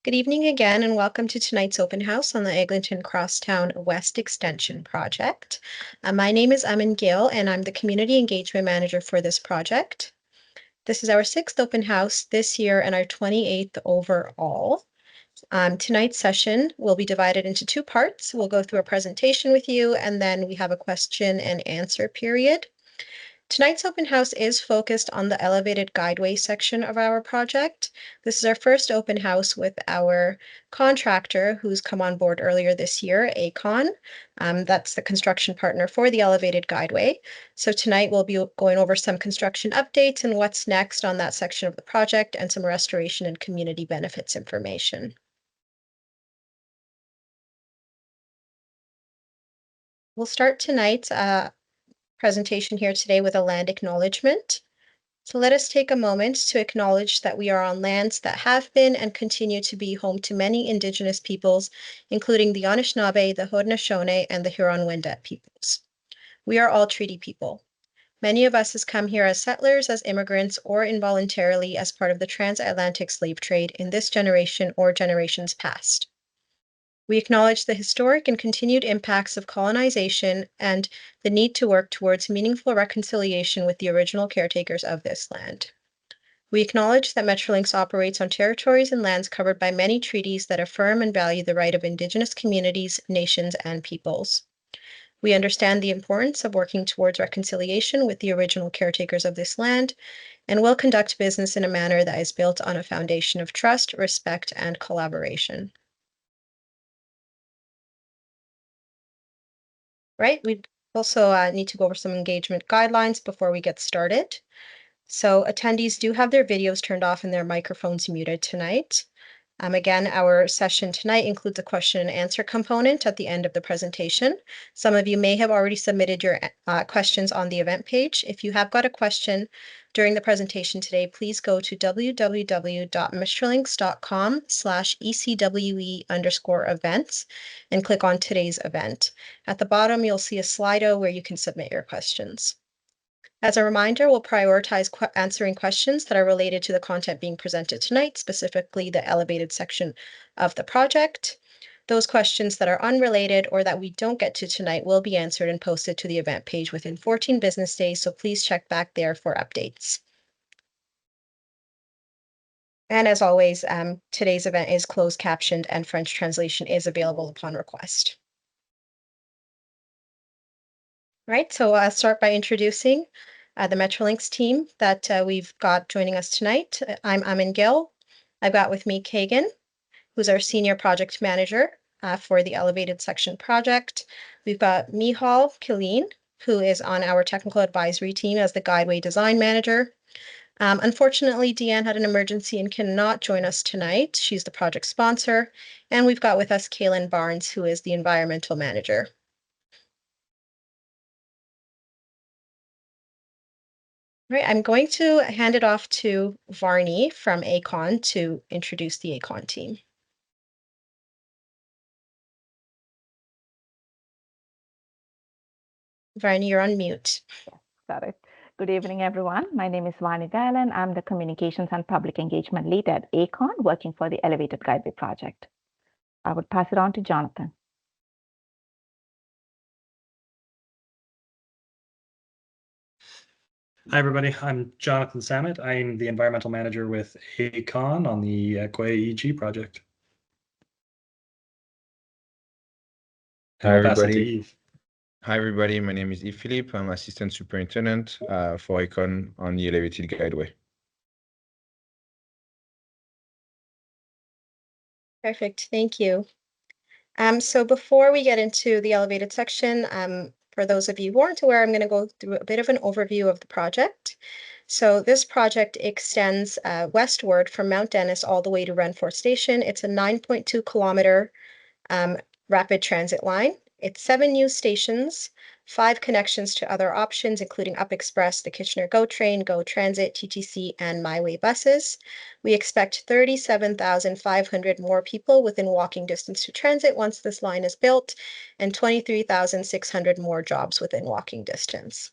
Good evening again, and welcome to tonight's open house on the Eglinton Crosstown West Extension project. My name is Amin Gill, and I'm the Community Engagement Manager for this project. This is our sixth open house this year and our 28th overall. Tonight's session will be divided into two parts. We'll go through a presentation with you, and then we have a question and answer period. Tonight's open house is focused on the elevated guideway section of our project. This is our first open house with our contractor who's come on board earlier this year, Aecon. That's the construction partner for the elevated guideway. So tonight we'll be going over some construction updates and what's next on that section of the project and some restoration and community benefits information. We'll start tonight's presentation here today with a land acknowledgement. So let us take a moment to acknowledge that we are on lands that have been and continue to be home to many Indigenous peoples, including the Anishinaabe, the Haudenosaunee, and the Huron-Wendat peoples. We are all treaty people. Many of us has come here as settlers, as immigrants, or involuntarily as part of the transatlantic slave trade in this generation or generations past. We acknowledge the historic and continued impacts of colonization and the need to work towards meaningful reconciliation with the original caretakers of this land. We acknowledge that Metrolinx operates on territories and lands covered by many treaties that affirm and value the right of Indigenous communities, nations, and peoples. We understand the importance of working towards reconciliation with the original caretakers of this land and will conduct business in a manner that is built on a foundation of trust, respect, and collaboration. Right, we also need to go over some engagement guidelines before we get started. So attendees do have their videos turned off and their microphones muted tonight. Again, our session tonight includes a question and answer component at the end of the presentation. Some of you may have already submitted your questions on the event page. If you have got a question during the presentation today, please go to www.metrolinx.com/ECWE_events and click on today's event. At the bottom, you'll see a Slido where you can submit your questions. As a reminder, we'll prioritize answering questions that are related to the content being presented tonight, specifically the elevated section of the project. Those questions that are unrelated or that we don't get to tonight will be answered and posted to the event page within 14 business days, so please check back there for updates. And as always, today's event is closed captioned and French translation is available upon request. Right, so I'll start by introducing the Metrolinx team that we've got joining us tonight. I'm Amin Gill. I've got with me Kagan, who's our Senior Project Manager for the Elevated Section project. We've got Mihal Killeen, who is on our Technical Advisory team as the Guideway Design Manager. Unfortunately, Deanne had an emergency and cannot join us tonight. She's the project sponsor. And we've got with us Kaylin Barnes, who is the Environmental Manager. Right, I'm going to hand it off to Varney from Aecon to introduce the Aecon team. Varney, you're on mute. Got it. Good evening, everyone. My name is Varney Dailan. I'm the Communications and Public Engagement Lead at Aecon, working for the Elevated Guideway project. I would pass it on to Jonathan. Hi, everybody. I'm Jonathan Samet. I'm the Environmental Manager with Aecon on the Quay EG project. Hi, everybody. Hi, everybody. My name is Yves Philippe. I'm Assistant Superintendent for Aecon on the Elevated Guideway. Perfect. Thank you. So before we get into the elevated section, for those of you who aren't aware, I'm going to go through a bit of an overview of the project. So this project extends westward from Mount Dennis all the way to Renfort Station. It's a 9.2 kilometer rapid transit line. It's 7 new stations, 5 connections to other options, including Up Express, the Kitchener GO Train, GO Transit, TTC, and MyWay buses. We expect 37,500 more people within walking distance to transit once this line is built, and 23,600 more jobs within walking distance.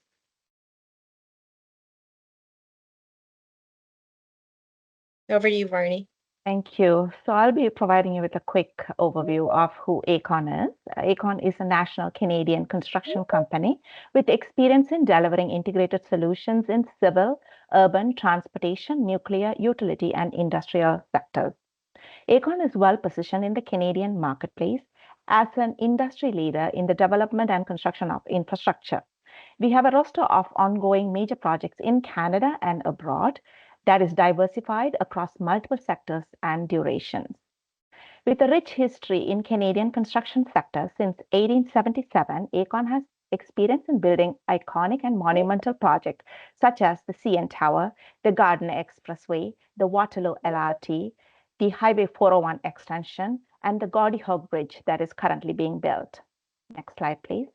Over to you, Varney. Thank you. So I'll be providing you with a quick overview of who Aecon is. Aecon is a national Canadian construction company with experience in delivering integrated solutions in civil, urban, transportation, nuclear, utility, and industrial sectors. Aecon is well positioned in the Canadian marketplace as an industry leader in the development and construction of infrastructure. We have a roster of ongoing major projects in Canada and abroad that is diversified across multiple sectors and durations. With a rich history in Canadian construction sector since 1877, Aecon has experience in building iconic and monumental projects such as the CN Tower, the Gardiner Expressway, the Waterloo LRT, the Highway 401 extension, and the Gordie Howe Bridge that is currently being built. Next slide, please.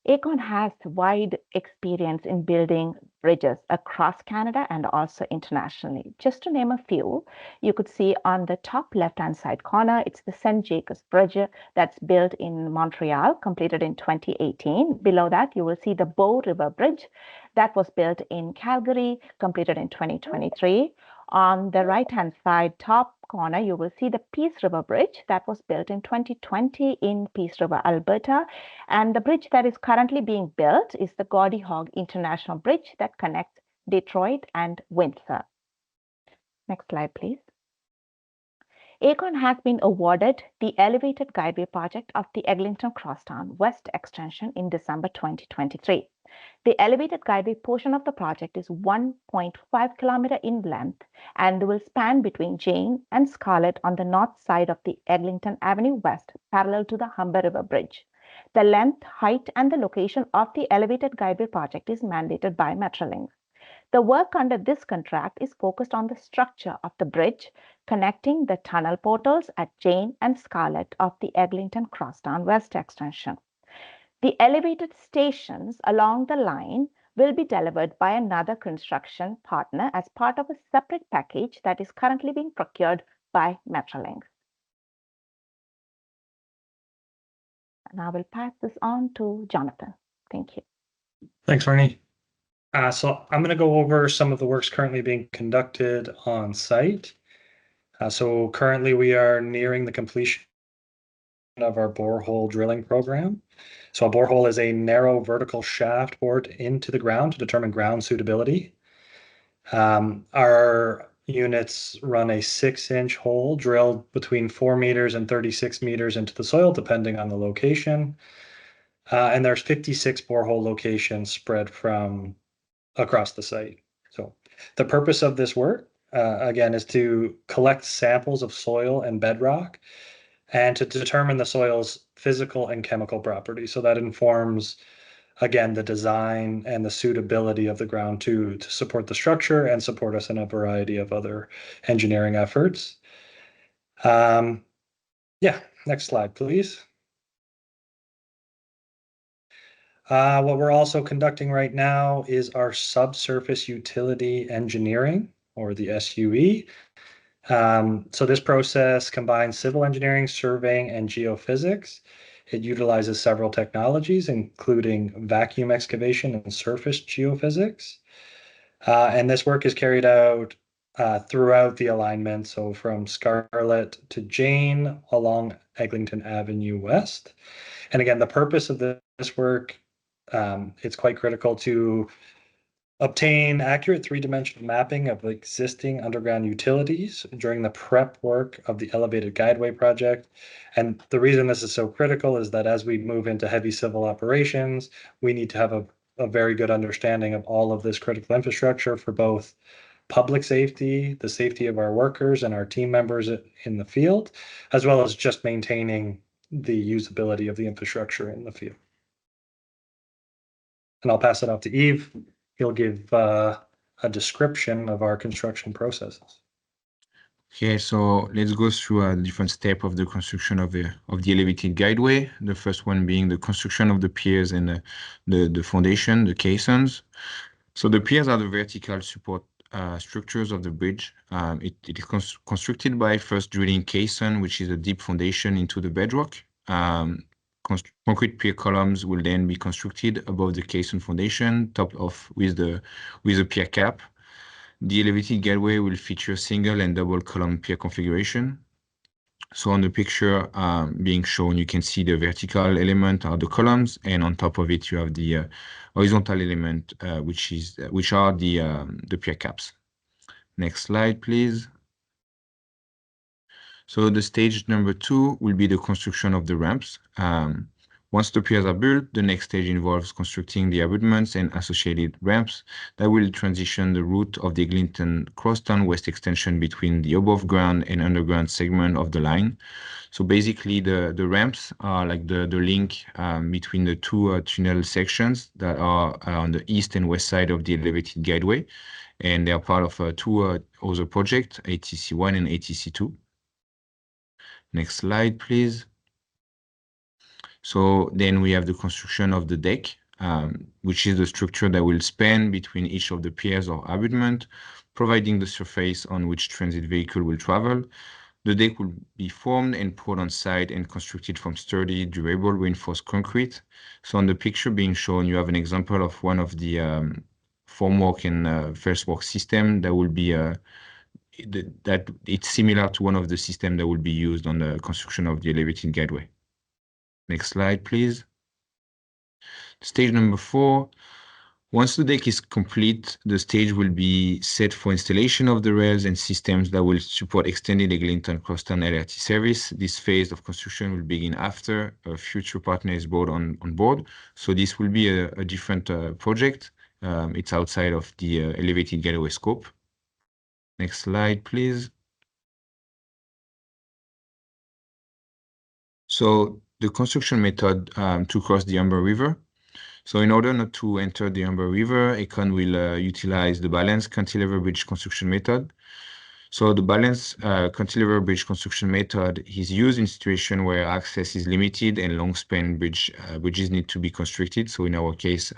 Aecon has wide experience in building bridges across Canada and also internationally. Just to name a few, you could see on the top left-hand side corner, it's the St. Jacques Bridge that's built in Montreal, completed in 2018. Below that, you will see the Bow River Bridge that was built in Calgary, completed in 2023. On the right-hand side, top corner, you will see the Peace River Bridge that was built in 2020 in Peace River, Alberta. And the bridge that is currently being built is the Gordie Howe International Bridge that connects Detroit and Windsor. Next slide, please. Aecon has been awarded the Elevated Guideway project of the Eglinton Crosstown West Extension in December 2023. The elevated guideway portion of the project is 1.5 kilometers in length and will span between Jane and Scarlett on the north side of the Eglinton Avenue West, parallel to the Humber River Bridge. The length, height, and the location of the elevated guideway project is mandated by Metrolinx. The work under this contract is focused on the structure of the bridge connecting the tunnel portals at Jane and Scarlett of the Eglinton Crosstown West Extension. The elevated stations along the line will be delivered by another construction partner as part of a separate package that is currently being procured by Metrolinx. And I will pass this on to Jonathan. Thank you. Thanks, Varney. So I'm going to go over some of the works currently being conducted on site. So currently we are nearing the completion of our borehole drilling program. So a borehole is a narrow vertical shaft bored into the ground to determine ground suitability. Our units run a 6-inch hole drilled between 4 meters and 36 meters into the soil, depending on the location. And there's 56 borehole locations spread from across the site. So the purpose of this work, again, is to collect samples of soil and bedrock and to determine the soil's physical and chemical properties. So that informs, again, the design and the suitability of the ground to support the structure and support us in a variety of other engineering efforts. Yeah, next slide, please. What we're also conducting right now is our subsurface utility engineering, or the SUE. So this process combines civil engineering, surveying, and geophysics. It utilizes several technologies, including vacuum excavation and surface geophysics. And this work is carried out throughout the alignment, so from Scarlett to Jane along Eglinton Avenue West. And again, the purpose of this work, it's quite critical to obtain accurate 3-dimensional mapping of existing underground utilities during the prep work of the Elevated Guideway project. And the reason this is so critical is that as we move into heavy civil operations, we need to have a very good understanding of all of this critical infrastructure for both public safety, the safety of our workers and our team members in the field, as well as just maintaining the usability of the infrastructure in the field. And I'll pass it off to Yves. He'll give a description of our construction processes. Okay, so let's go through a different step of the construction of the elevated guideway. The first one being the construction of the piers and the foundation, the caissons. So the piers are the vertical support structures of the bridge. It is constructed by first drilling caisson, which is a deep foundation into the bedrock. Concrete pier columns will then be constructed above the caisson foundation, topped off with a pier cap. The elevated gateway will feature single and double column pier configuration. So on the picture being shown, you can see the vertical element are the columns, and on top of it you have the horizontal element, which are the pier caps. Next slide, please. So the stage number 2 will be the construction of the ramps. Once the piers are built, the next stage involves constructing the abutments and associated ramps that will transition the route of the Eglinton Crosstown West extension between the above ground and underground segment of the line. So basically the ramps are like the link between the two tunnel sections that are on the east and west side of the elevated gateway. And they are part of two other projects, ATC1 and ATC2. Next slide, please. So then we have the construction of the deck, which is the structure that will span between each of the piers or abutment, providing the surface on which transit vehicle will travel. The deck will be formed and poured on site and constructed from sturdy, durable, reinforced concrete. So on the picture being shown, you have an example of one of the formwork and first work system that will be that it's similar to one of the systems that will be used on the construction of the elevated gateway. Next slide, please. Stage number 4. Once the deck is complete, the stage will be set for installation of the rails and systems that will support extended Eglinton Crosstown LRT service. This phase of construction will begin after a future partner is brought on board. So this will be a different project. It's outside of the elevated gateway scope. Next slide, please. So the construction method to cross the Humber River. So in order not to enter the Humber River, Aecon will utilize the balanced cantilever bridge construction method. So the balanced cantilever bridge construction method is used in situations where access is limited and long-span bridges need to be constructed. So in our case,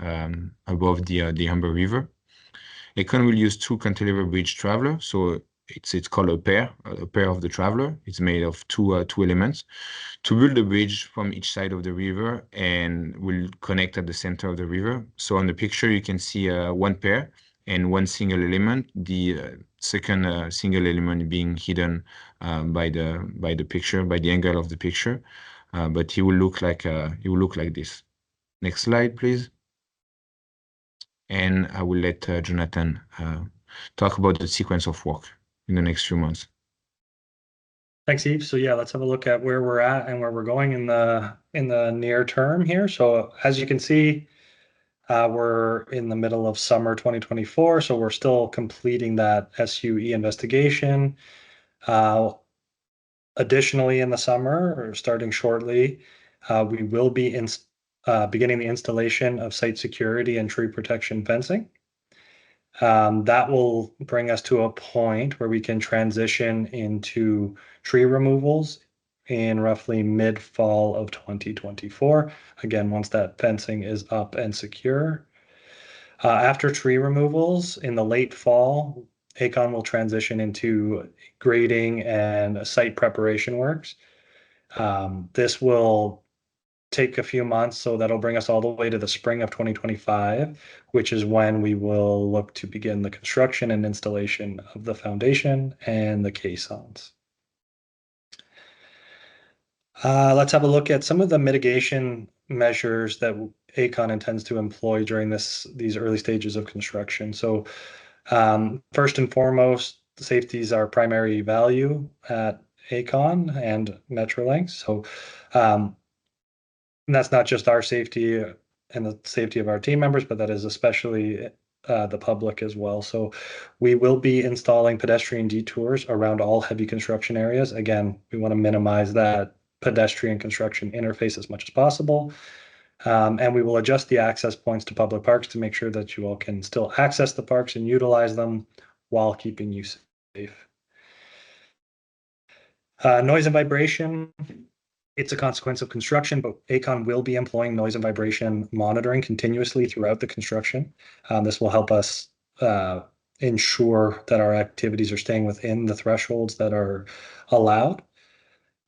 above the Humber River. Aecon will use 2 cantilever bridge traveler. So it's called a pair of the traveler. It's made of two elements to build a bridge from each side of the river and will connect at the center of the river. So on the picture, you can see one pair and one single element. The second single element being hidden by the picture, by the angle of the picture, but he will look like this. Next slide, please. And I will let Jonathan talk about the sequence of work in the next few months. Thanks, Yves. So yeah, let's have a look at where we're at and where we're going in the near term here. So as you can see, we're in the middle of summer 2024, so we're still completing that SUE investigation. Additionally, in the summer, or starting shortly, we will be beginning the installation of site security and tree protection fencing. That will bring us to a point where we can transition into tree removals in roughly mid-fall of 2024. Again, once that fencing is up and secure. After tree removals in the late fall, Aecon will transition into grading and site preparation works. This will take a few months, so that'll bring us all the way to the spring of 2025, which is when we will look to begin the construction and installation of the foundation and the caissons. Let's have a look at some of the mitigation measures that Aecon intends to employ during these early stages of construction. So first and foremost, safety is our primary value at Aecon and Metrolinx. So and that's not just our safety and the safety of our team members, but that is especially the public as well. So we will be installing pedestrian detours around all heavy construction areas. Again, we want to minimize that pedestrian construction interface as much as possible. And we will adjust the access points to public parks to make sure that you all can still access the parks and utilize them while keeping you safe. Noise and vibration. It's a consequence of construction, but Aecon will be employing noise and vibration monitoring continuously throughout the construction. This will help us ensure that our activities are staying within the thresholds that are allowed.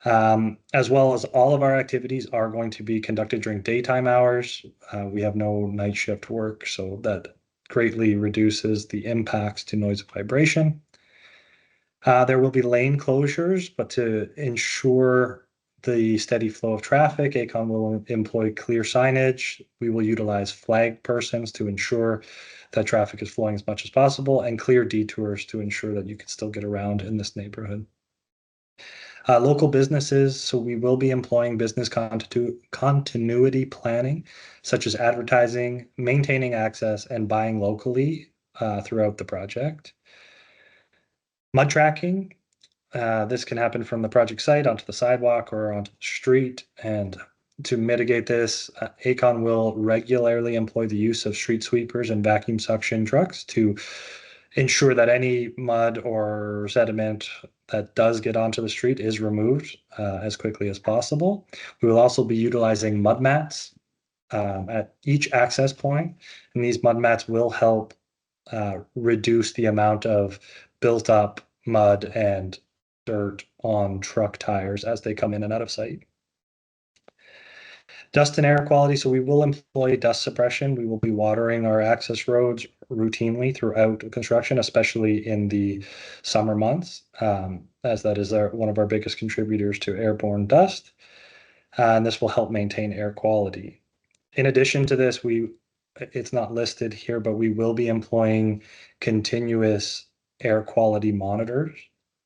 As well as all of our activities are going to be conducted during daytime hours. We have no night shift work, so that greatly reduces the impacts to noise and vibration. There will be lane closures, but to ensure the steady flow of traffic, AECON will employ clear signage. We will utilize flag persons to ensure that traffic is flowing as much as possible, and clear detours to ensure that you can still get around in this neighborhood. Local businesses, so we will be employing business continuity planning, such as advertising, maintaining access, and buying locally throughout the project. Mud tracking, this can happen from the project site onto the sidewalk or onto the street. And to mitigate this, AECON will regularly employ the use of street sweepers and vacuum suction trucks to ensure that any mud or sediment that does get onto the street is removed as quickly as possible. We will also be utilizing mud mats at each access point, and these mud mats will help reduce the amount of built up mud and dirt on truck tires as they come in and out of sight. Dust and air quality. So we will employ dust suppression. We will be watering our access roads routinely throughout construction, especially in the summer months, as that is one of our biggest contributors to airborne dust. And this will help maintain air quality. In addition to this, it's not listed here, but we will be employing continuous air quality monitors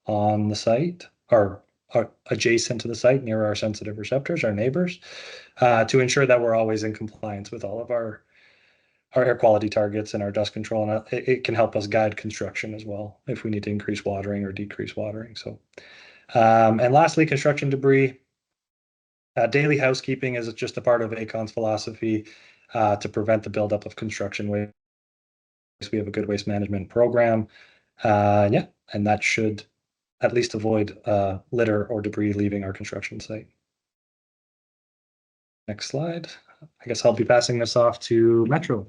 on the site, or adjacent to the site near our sensitive receptors, our neighbors, to ensure that we're always in compliance with all of our air quality targets and our dust control. And it can help us guide construction as well if we need to increase watering or decrease watering. So, and lastly, construction debris. Daily housekeeping is just a part of AECON's philosophy to prevent the buildup of construction waste. We have a good waste management program. Yeah, and that should at least avoid litter or debris leaving our construction site. Next slide. I guess I'll be passing this off to Metro.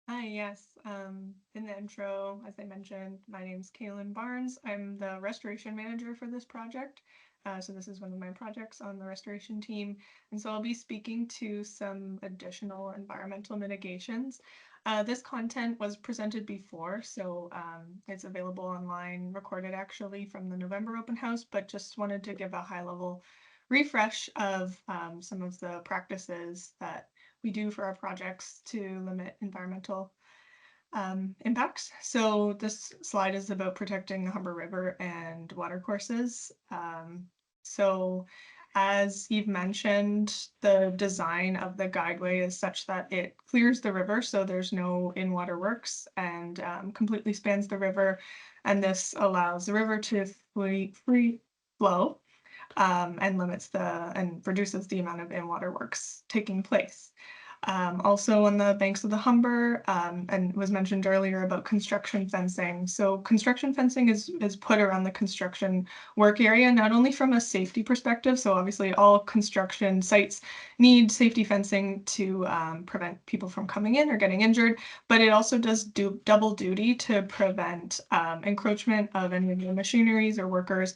Hi, yes. In the intro, as I mentioned, my name is Kaylin Barnes. I'm the restoration manager for this project. So this is one of my projects on the restoration team. And so I'll be speaking to some additional environmental mitigations. This content was presented before, so it's available online, recorded actually from the November open house, but just wanted to give a high-level refresh of some of the practices that we do for our projects to limit environmental impacts. So this slide is about protecting the Humber River and watercourses. So as Yves mentioned, the design of the guideway is such that it clears the river, so there's no in-water works, and completely spans the river. And this allows the river to free flow and limits and reduces the amount of in-water works taking place. Also on the banks of the Humber, and was mentioned earlier about construction fencing. So construction fencing is put around the construction work area, not only from a safety perspective, so obviously all construction sites need safety fencing to prevent people from coming in or getting injured, but it also does do double duty to prevent encroachment of any of the machineries or workers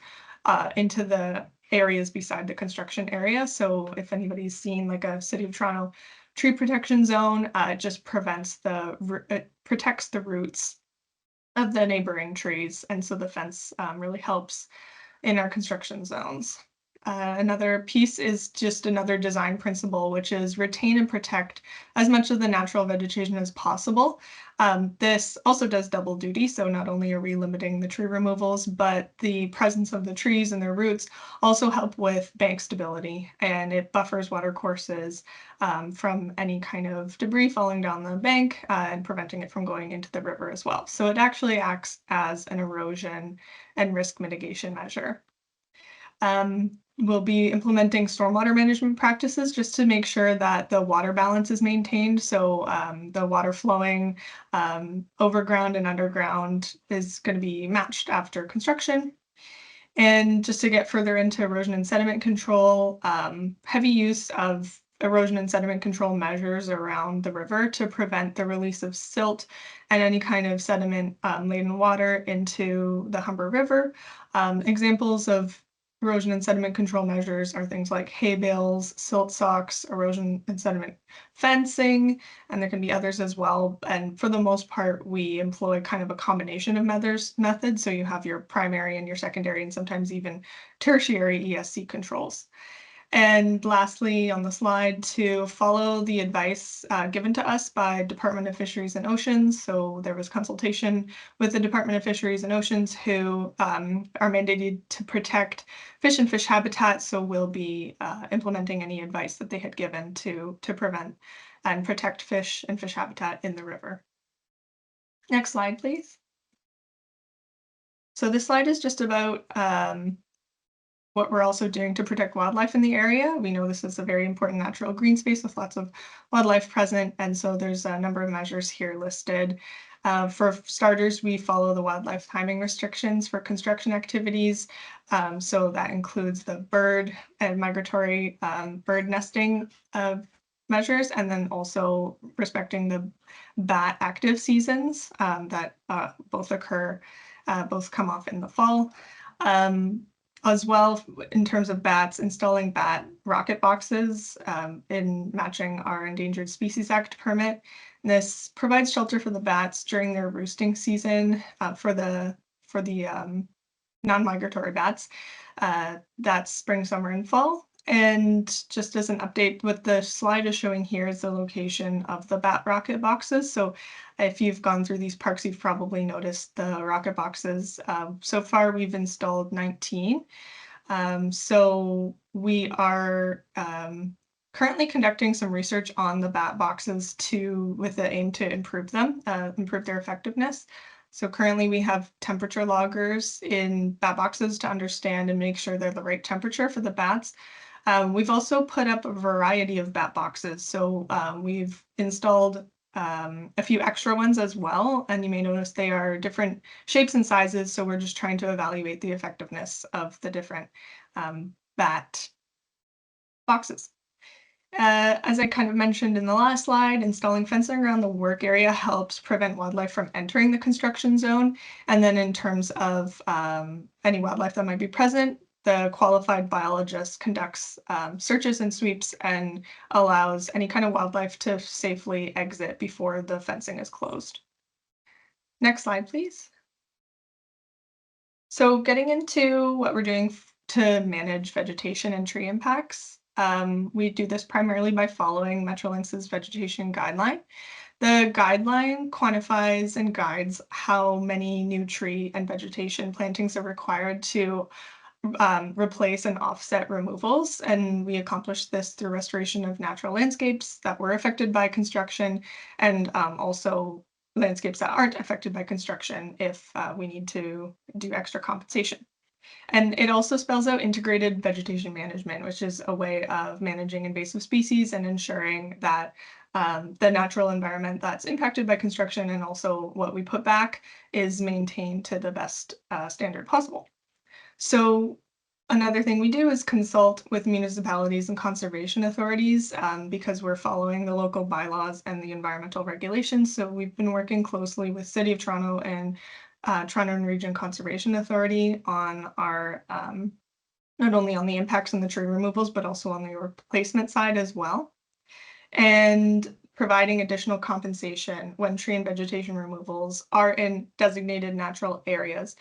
into the areas beside the construction area. So if anybody's seen like a City of Toronto tree protection zone, it just protects the roots of the neighboring trees, and so the fence really helps in our construction zones. Another piece is just another design principle, which is retain and protect as much of the natural vegetation as possible. This also does double duty, so not only are we limiting the tree removals, but the presence of the trees and their roots also help with bank stability, and it buffers water courses from any kind of debris falling down the bank and preventing it from going into the river as well. So it actually acts as an erosion and risk mitigation measure. We'll be implementing stormwater management practices just to make sure that the water balance is maintained. So the water flowing overground and underground is going to be matched after construction. And just to get further into erosion and sediment control, heavy use of erosion and sediment control measures around the river to prevent the release of silt and any kind of sediment laden water into the Humber River. Examples of erosion and sediment control measures are things like hay bales, silt socks, erosion and sediment fencing, and there can be others as well. And for the most part, we employ kind of a combination of methods. So you have your primary and your secondary, and sometimes even tertiary ESC controls. And lastly, on the slide, to follow the advice given to us by Department of Fisheries and Oceans. So there was consultation with the Department of Fisheries and Oceans, who are mandated to protect fish and fish habitat. So we'll be implementing any advice that they had given to prevent and protect fish and fish habitat in the river. Next slide, please. So this slide is just about what we're also doing to protect wildlife in the area. We know this is a very important natural green space with lots of wildlife present, and so there's a number of measures here listed. For starters, we follow the wildlife timing restrictions for construction activities. So that includes the bird and migratory bird nesting measures, and then also respecting the bat active seasons that both come off in the fall. As well, in terms of bats, installing bat rocket boxes in matching our Endangered Species Act permit. This provides shelter for the bats during their roosting season for the non-migratory bats. That's spring, summer, and fall. And just as an update, what the slide is showing here is the location of the bat rocket boxes. So if you've gone through these parks, you've probably noticed the rocket boxes. So far, we've installed 19. So we are currently conducting some research on the bat boxes with the aim to improve them, improve their effectiveness. So currently we have temperature loggers in bat boxes to understand and make sure they're the right temperature for the bats. We've also put up a variety of bat boxes. So we've installed a few extra ones as well, and you may notice they are different shapes and sizes. So we're just trying to evaluate the effectiveness of the different bat boxes. As I kind of mentioned in the last slide, installing fencing around the work area helps prevent wildlife from entering the construction zone. And then in terms of any wildlife that might be present, the qualified biologist conducts searches and sweeps and allows any kind of wildlife to safely exit before the fencing is closed. Next slide, please. So getting into what we're doing to manage vegetation and tree impacts. We do this primarily by following Metrolinx's vegetation guideline. The guideline quantifies and guides how many new tree and vegetation plantings are required to replace and offset removals. And we accomplish this through restoration of natural landscapes that were affected by construction, and also landscapes that aren't affected by construction if we need to do extra compensation. And it also spells out integrated vegetation management, which is a way of managing invasive species and ensuring that the natural environment that's impacted by construction and also what we put back is maintained to the best standard possible. So another thing we do is consult with municipalities and conservation authorities because we're following the local bylaws and the environmental regulations. So we've been working closely with City of Toronto and Toronto and Region Conservation Authority on our, not only on the impacts on the tree removals, but also on the replacement side as well. And providing additional compensation when tree and vegetation removals are in designated natural areas.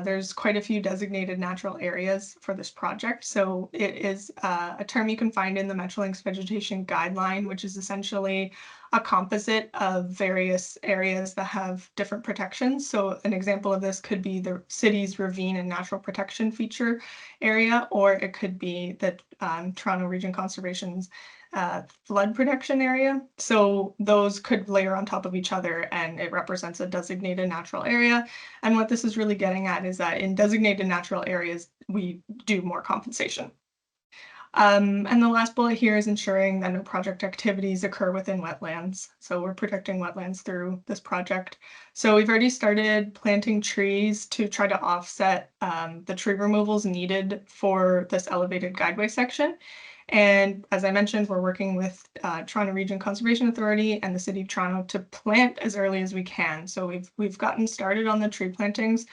There's quite a few designated natural areas for this project. So it is a term you can find in the Metrolinx Vegetation Guideline, which is essentially a composite of various areas that have different protections. So an example of this could be the city's ravine and natural protection feature area, or it could be the Toronto Region Conservation's flood protection area. So those could layer on top of each other and it represents a designated natural area. And what this is really getting at is that in designated natural areas, we do more compensation. And the last bullet here is ensuring that no project activities occur within wetlands. So we're protecting wetlands through this project. So we've already started planting trees to try to offset the tree removals needed for this elevated guideway section. And as I mentioned, we're working with Toronto Region Conservation Authority and the City of Toronto to plant as early as we can. So we've gotten started on the tree plantings,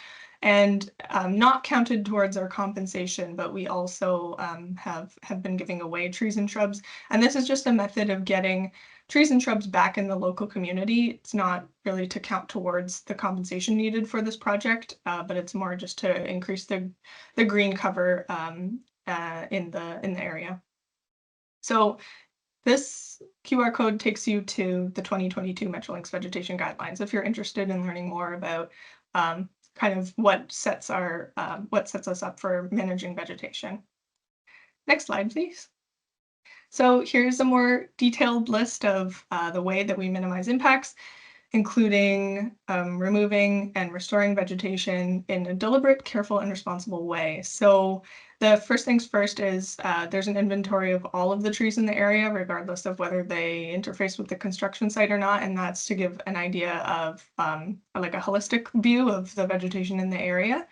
and not counted towards our compensation, but we also have been giving away trees and shrubs. And this is just a method of getting trees and shrubs back in the local community. It's not really to count towards the compensation needed for this project, but it's more just to increase the green cover in the area. So this QR code takes you to the 2022 Metrolinx vegetation guidelines if you're interested in learning more about kind of what sets us up for managing vegetation. Next slide, please. So here's a more detailed list of the way that we minimize impacts, including removing and restoring vegetation in a deliberate, careful, and responsible way. So the first things first is there's an inventory of all of the trees in the area, regardless of whether they interface with the construction site or not, and that's to give an idea of like a holistic view of the vegetation in the area.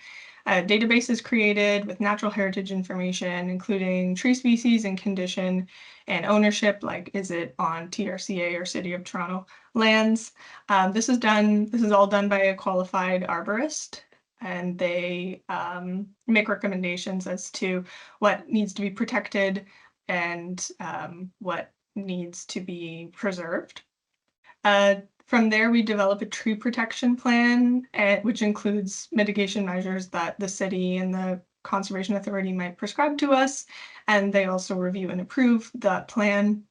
A database is created with natural heritage information, including tree species and condition and ownership, like is it on TRCA or City of Toronto lands. This is all done by a qualified arborist, and they make recommendations as to what needs to be protected and what needs to be preserved. From there, we develop a tree protection plan, which includes mitigation measures that the city and the Conservation Authority might prescribe to us, and they also review and approve that plan.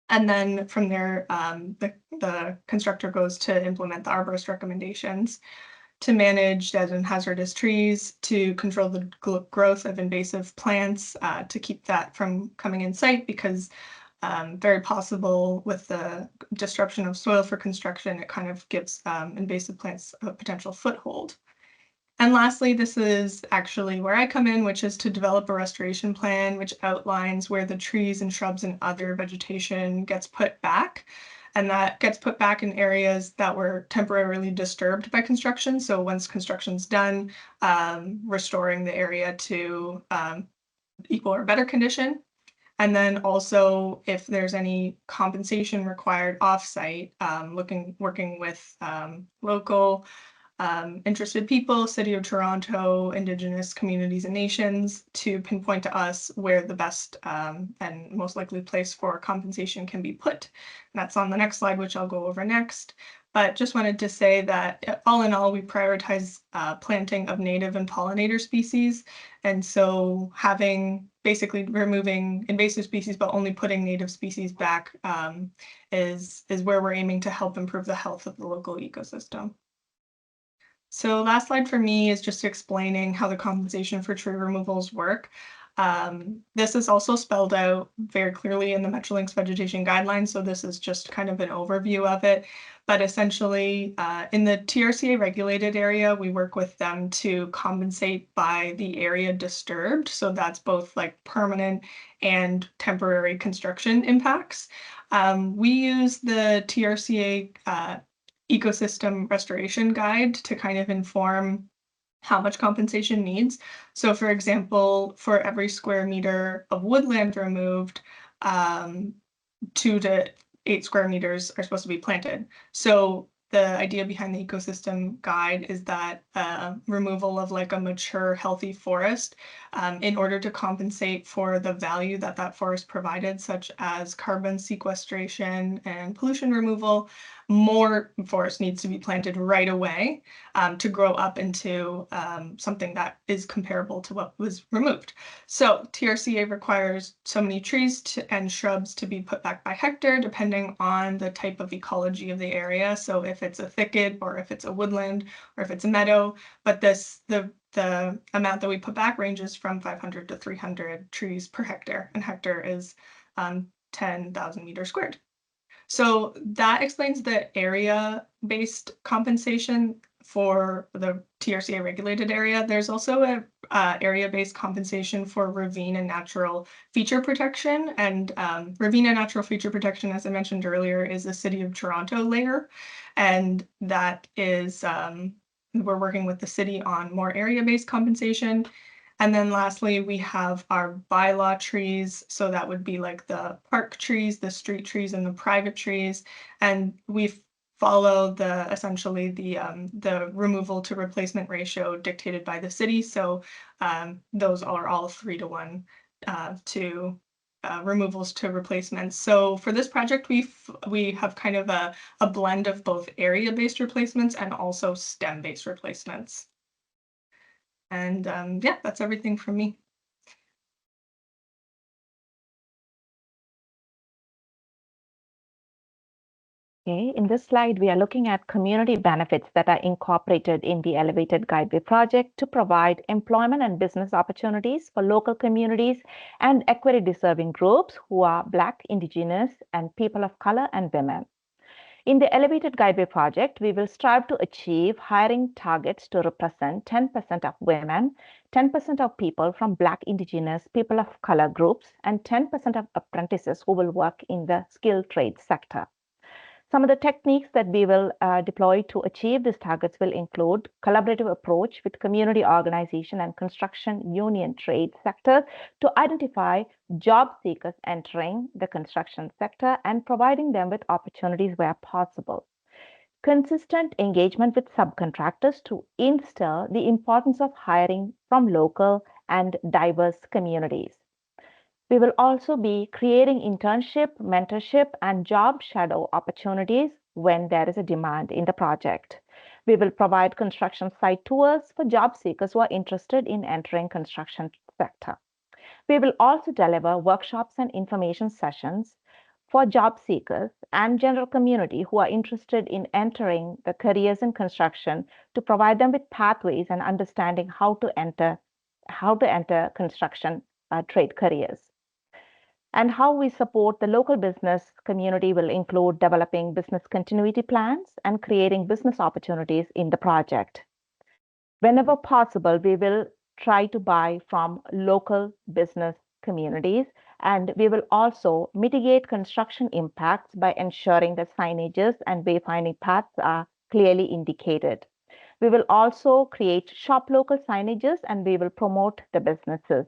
And then from there, the constructor goes to implement the arborist recommendations to manage dead and hazardous trees, to control the growth of invasive plants, to keep that from coming in sight, because very possible with the disruption of soil for construction, it kind of gives invasive plants a potential foothold. And lastly, this is actually where I come in, which is to develop a restoration plan, which outlines where the trees and shrubs and other vegetation gets put back. And that gets put back in areas that were temporarily disturbed by construction. So once construction's done, restoring the area to equal or better condition. And then also, if there's any compensation required offsite, working with local interested people, City of Toronto, Indigenous communities and nations, to pinpoint to us where the best and most likely place for compensation can be put. And that's on the next slide, which I'll go over next. But just wanted to say that all in all, we prioritize planting of native and pollinator species. And so basically removing invasive species, but only putting native species back is where we're aiming to help improve the health of the local ecosystem. So last slide for me is just explaining how the compensation for tree removals work. This is also spelled out very clearly in the Metrolinx vegetation guidelines, so this is just kind of an overview of it. But essentially, in the TRCA regulated area, we work with them to compensate by the area disturbed. So that's both like permanent and temporary construction impacts. We use the TRCA ecosystem restoration guide to kind of inform how much compensation needs. So for example, for every square meter of woodland removed, 2 to 8 square meters are supposed to be planted. So the idea behind the ecosystem guide is that removal of like a mature, healthy forest in order to compensate for the value that that forest provided, such as carbon sequestration and pollution removal, more forest needs to be planted right away to grow up into something that is comparable to what was removed. So TRCA requires so many trees and shrubs to be put back by hectare, depending on the type of ecology of the area. So if it's a thicket, or if it's a woodland, or if it's a meadow, but the amount that we put back ranges from 500 to 300 trees per hectare, and hectare is 10,000 meters squared. So that explains the area-based compensation for the TRCA regulated area. There's also a area-based compensation for ravine and natural feature protection. And ravine and natural feature protection, as I mentioned earlier, is a City of Toronto layer. And that is, we're working with the city on more area-based compensation. And then lastly, we have our bylaw trees. So that would be like the park trees, the street trees, and the private trees. And we've follow essentially the removal to replacement ratio dictated by the city. So those are all 3-to-1 to removals to replacements. So for this project, we have kind of a blend of both area-based replacements and also STEM-based replacements. And yeah, that's everything from me. Okay, in this slide, we are looking at community benefits that are incorporated in the Elevated Guideway project to provide employment and business opportunities for local communities and equity deserving groups who are Black, Indigenous, and people of color and women. In the Elevated Guideway project, we will strive to achieve hiring targets to represent 10% of women, 10% of people from Black, Indigenous, people of color groups, and 10% of apprentices who will work in the skilled trade sector. Some of the techniques that we will deploy to achieve these targets will include collaborative approach with community organization and construction union trade sector to identify job seekers entering the construction sector and providing them with opportunities where possible. Consistent engagement with subcontractors to instill the importance of hiring from local and diverse communities. We will also be creating internship, mentorship, and job shadow opportunities when there is a demand in the project. We will provide construction site tours for job seekers who are interested in entering construction sector. We will also deliver workshops and information sessions for job seekers and general community who are interested in entering the careers in construction to provide them with pathways and understanding how to enter construction trade careers. And how we support the local business community will include developing business continuity plans and creating business opportunities in the project. Whenever possible, we will try to buy from local business communities, and we will also mitigate construction impacts by ensuring that signages and wayfinding paths are clearly indicated. We will also create shop local signages, and we will promote the businesses.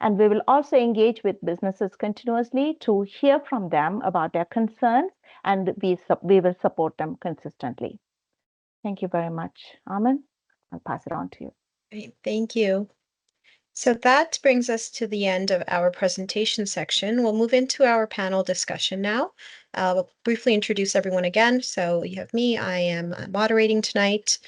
And we will also engage with businesses continuously to hear from them about their concerns, and we will support them consistently. Thank you very much, Aman. I'll pass it on to you. Great, thank you. So that brings us to the end of our presentation section. We'll move into our panel discussion now. We'll briefly introduce everyone again. So you have me, I am moderating tonight.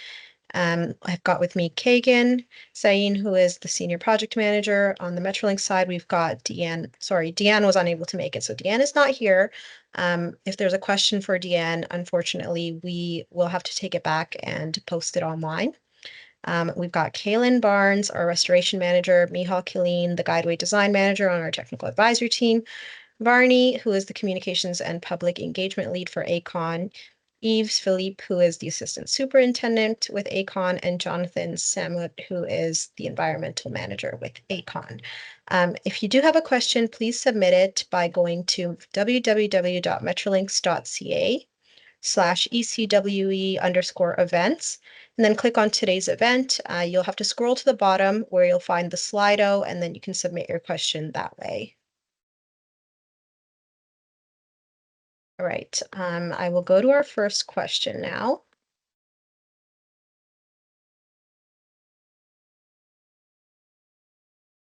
I've got with me Kagan Sain, who is the Senior Project Manager. On the Metrolink side, we've got Deanne. Sorry, Deanne was unable to make it, so Deanne is not here. If there's a question for Deanne, unfortunately, we will have to take it back and post it online. We've got Kaylin Barnes, our Restoration Manager, Mihal Killeen, the Guideway Design Manager on our Technical Advisory Team, Varney, who is the Communications and Public Engagement Lead for ACON, Yves Philippe, who is the Assistant Superintendent with ACON, and Jonathan Samut, who is the Environmental Manager with ACON. If you do have a question, please submit it by going to www.metrolinks.ca/ECWE_events, and then click on today's event. You'll have to scroll to the bottom where you'll find the Slido, and then you can submit your question that way. All right, I will go to our first question now.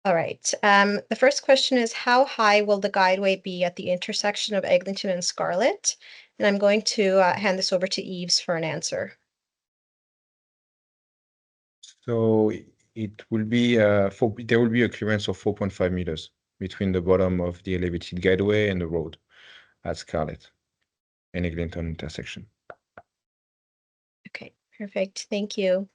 All right, the first question is, how high will the guideway be at the intersection of Eglinton and Scarlett? And I'm going to hand this over to Yves for an answer. So it will be there will be a clearance of 4.5 meters between the bottom of the elevated guideway and the road at Scarlett and Eglinton intersection. Okay, perfect. Thank you.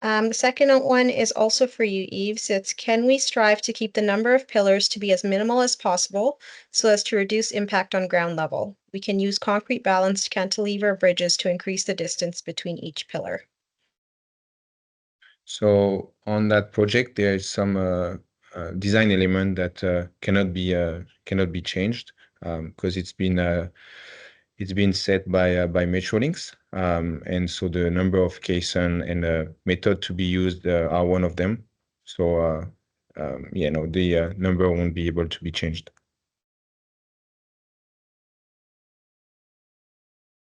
The second one is also for you, Yves. It's, can we strive to keep the number of pillars to be as minimal as possible so as to reduce impact on ground level? We can use concrete balanced cantilever bridges to increase the distance between each pillar. So on that project, there is some design element that cannot be changed because it's been set by Metrolinks, and so the number of caisson and the method to be used are one of them. So the number won't be able to be changed.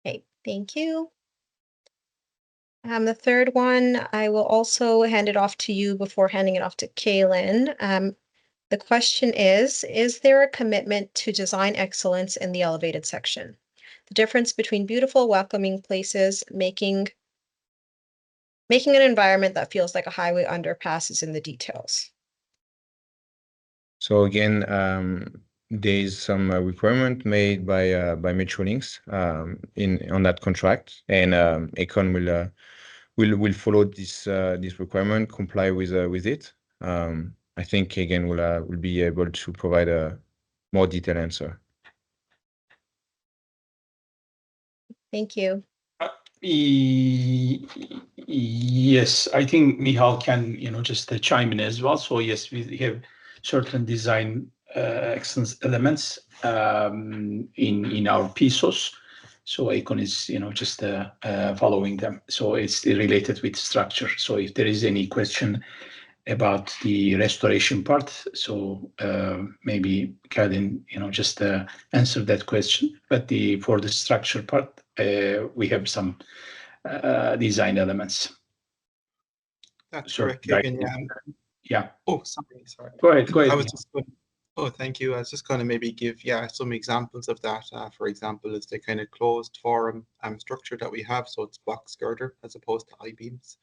Okay, Thank you. The third one, I will also hand it off to you before handing it off to Kaylin. The question is there a commitment to design excellence in the elevated section? The difference between beautiful, welcoming places, making an environment that feels like a highway underpass is in the details. So again, there is some requirement made by Metrolinx on that contract, and Aecon will follow this requirement, comply with it. I think again we'll be able to provide a more detailed answer. Thank you. Yes, I think Michal can, just chime in as well. So yes, we have certain design excellence elements in our PSOs. So Aecon is, just following them. So it's related with structure. So if there is any question about the restoration part, so maybe Karin, just answer that question. But for the structure part, we have some design elements. That's So, correct, Kagan. Yeah. Yeah. Oh, sorry. Go ahead. I was just going. Oh, thank you. I was just going to maybe give some examples of that. For example, is the kind of closed forum structure that we have. So it's box girder as opposed to I-beams.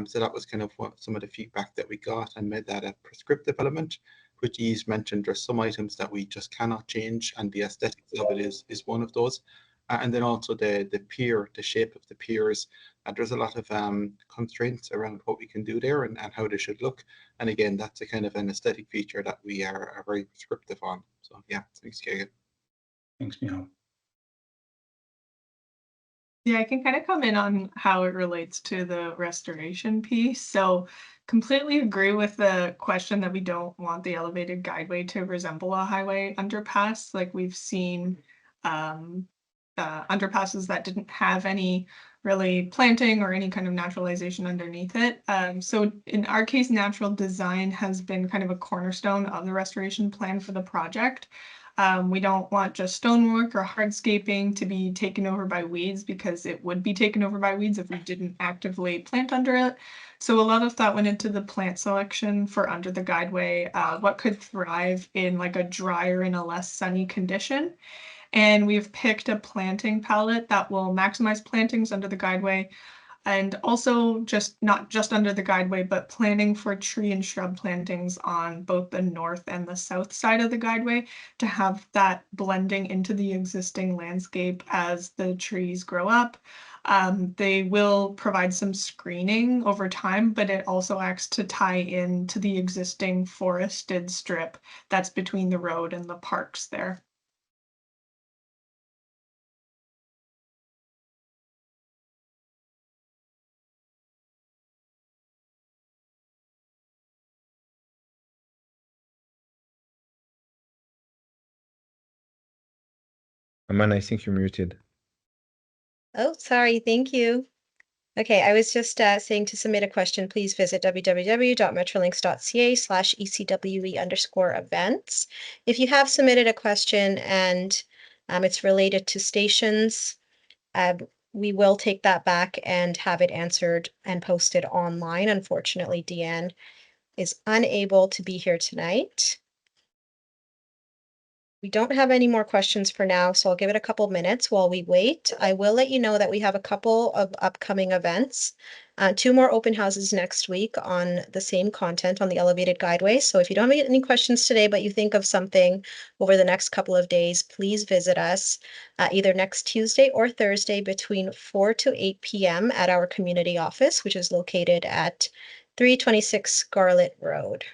So that was kind of some of the feedback that we got and made that a prescriptive element, which Yves mentioned. There's some items that we just cannot change, and the aesthetics of it is one of those. And then also the pier, the shape of the piers. There's a lot of constraints around what we can do there and how they should look. And again, that's a kind of an aesthetic feature that we are very prescriptive on. So yeah, thanks, Kagan. Thanks, Michal. Yeah, I can kind of come in on how it relates to the restoration piece. So completely agree with the question that we don't want the elevated guideway to resemble a highway underpass. Like we've seen underpasses that didn't have any really planting or any kind of naturalization underneath it. So in our case, natural design has been kind of a cornerstone of the restoration plan for the project. We don't want just stonework or hardscaping to be taken over by weeds, because it would be taken over by weeds if we didn't actively plant under it. So a lot of thought went into the plant selection for under the guideway, what could thrive in like a drier and a less sunny condition. And we've picked a planting palette that will maximize plantings under the guideway, and also not just under the guideway, but planning for tree and shrub plantings on both the north and the south side of the guideway to have that blending into the existing landscape as the trees grow up. They will provide some screening over time, but it also acts to tie in to the existing forested strip that's between the road and the parks there. Amanda, I think you're muted. Oh, sorry. Thank you. Okay, I was just saying to submit a question, please visit www.metrolinx.ca/ECWE_events. If you have submitted a question and it's related to stations, we will take that back and have it answered and posted online. Unfortunately, Deanne is unable to be here tonight. We don't have any more questions for now, so I'll give it a couple minutes while we wait. I will let you know that we have a couple of upcoming events. 2 more open houses next week on the same content on the elevated guideway. So if you don't have any questions today, but you think of something over the next couple of days, please visit us either next Tuesday or Thursday between 4 to 8 p.m. at our community office, which is located at 326 Scarlett Road.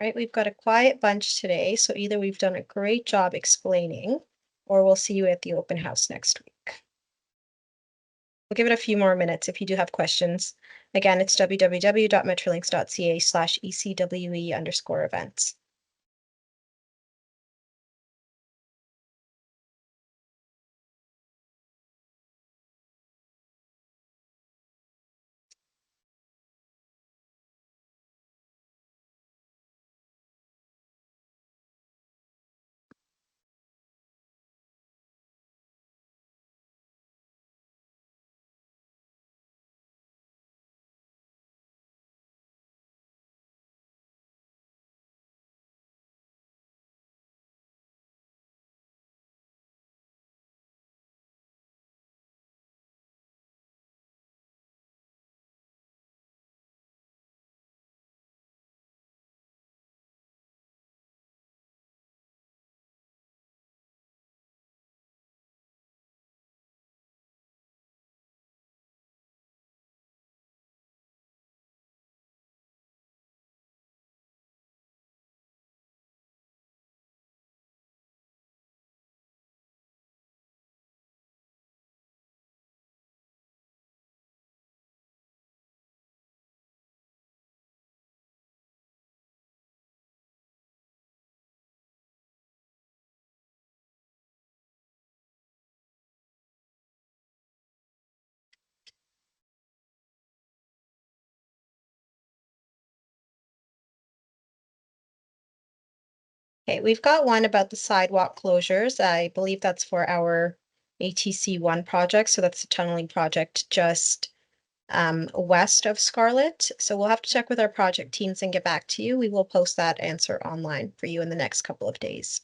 Right, we've got a quiet bunch today, so either we've done a great job explaining, or we'll see you at the open house next week. We'll give it a few more minutes if you do have questions. Again, it's www.metrolinx.ca/ECWE_events. Okay, we've got one about the sidewalk closures. I believe that's for our ATC1 project. So that's the tunneling project just west of Scarlett. So we'll have to check with our project teams and get back to you. We will post that answer online for you in the next couple of days.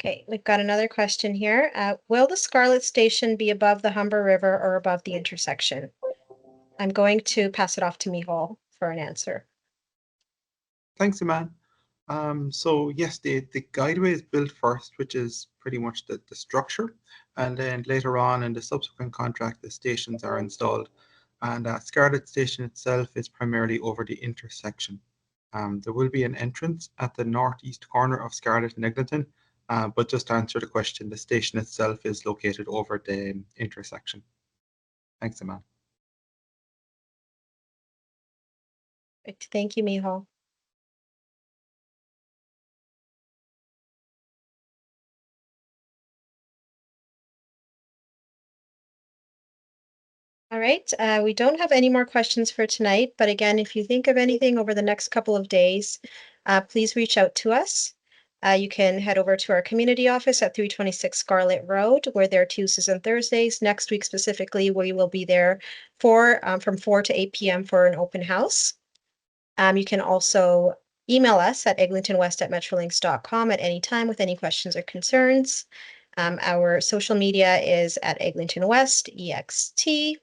Okay, we've got another question here. Will the Scarlett Station be above the Humber River or above the intersection? I'm going to pass it off to Mihal for an answer. Thanks, Iman. So yes, the guideway is built first, which is pretty much the structure. And then later on in the subsequent contract, the stations are installed. And Scarlett Station itself is primarily over the intersection. There will be an entrance at the northeast corner of Scarlett and Eglinton. But just to answer the question, the station itself is located over the intersection. Thanks, Iman. Right, thank you, Mihal. All right, we don't have any more questions for tonight, but again, if you think of anything over the next couple of days, please reach out to us. You can head over to our community office at 326 Scarlett Road. We're there Tuesdays and Thursdays. Next week specifically, we will be there from 4 to 8 p.m. for an open house. You can also email us at eglintonwest@metrolinx.com at any time with any questions or concerns. Our social media is at Eglinton West, EXT.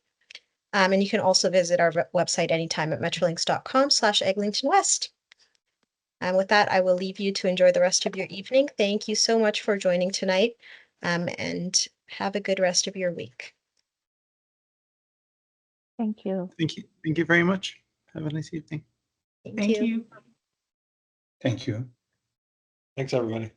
And you can also visit our website anytime at metrolinx.com/eglintonwest. And with that, I will leave you to enjoy the rest of your evening. Thank you so much for joining tonight, and have a good rest of your week. Thank you. Thank you. Thank you very much. Have a nice evening. Thank you. Thank you. Thanks, everybody.